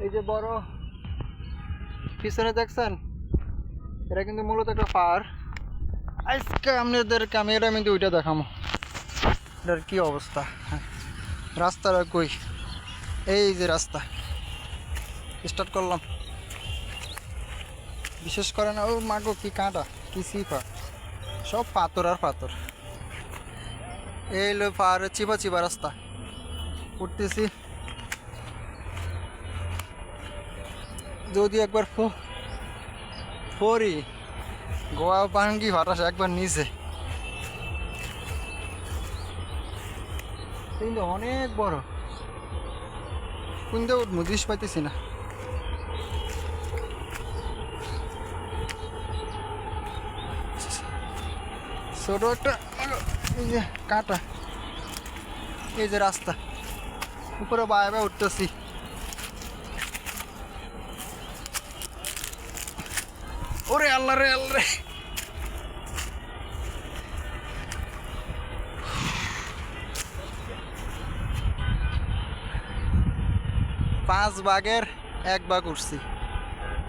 এই যে বড় পিছনে দেখছেন, এটা কিন্তু মূলত একটা পাহাড়। আজকে আপনাদেরকে আমি এটা কিন্তু ওইটা দেখাবো, এটার কি অবস্থা। রাস্তাটা কই, এই যে রাস্তা স্টার্ট করলাম, বিশেষ করে না ও মাগো কি কাঁটা কি চিপা, সব পাথর আর পাথর। এই লো পাহাড়ের চিপা চিপা রাস্তা উঠতেছি। যদি একবার পরি গোয়া ভাঙ্গি হঠাৎ একবার নিচে, কিন্তু অনেক বড়, কিন্তু মুদিস পাইতেছি না। ছোট একটা এই যে কাঁটা, এই যে রাস্তা উপরে বায়ে বায়ে উঠতেছি। ওরে আল্লাহ রে আল্লাহ রে, 5 ভাগের 1 ভাগ উঠছি।